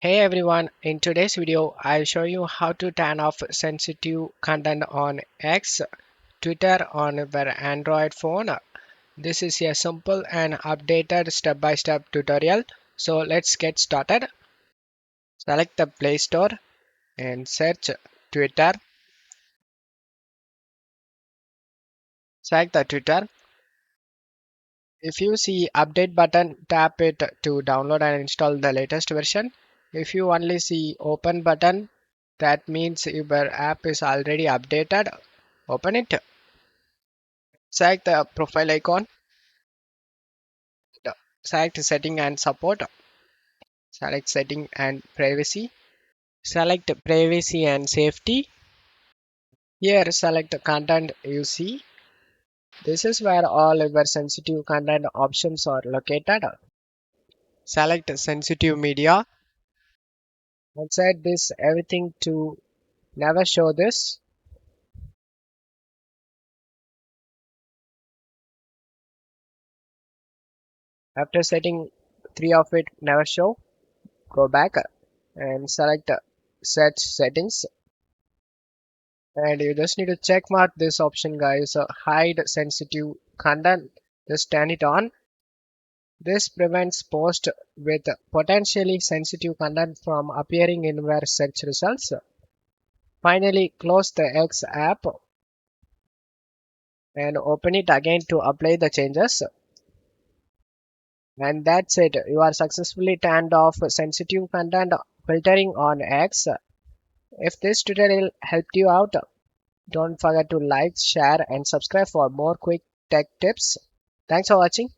Hey everyone, in today's video I'll show you how to turn off sensitive content on X, Twitter on your Android phone. This is a simple and updated step-by-step tutorial. So let's get started. Select the Play Store and search Twitter. Select the Twitter. If you see update button, tap it to download and install the latest version. If you only see open button, that means your app is already updated. Open it. Select the profile icon, select setting and support, select setting and privacy, select privacy and safety. Here select the content you see. This is where all your sensitive content options are located. Select sensitive media and set this everything to never show this. After setting three of it never show, go back and select set settings, and you just need to check mark this option guys, hide sensitive content. Just turn it on. This prevents posts with potentially sensitive content from appearing in your search results. Finally, close the X app and open it again to apply the changes. And that's it, you are successfully turned off sensitive content filtering on X. If this tutorial helped you out, don't forget to like, share and subscribe for more quick tech tips. Thanks for watching.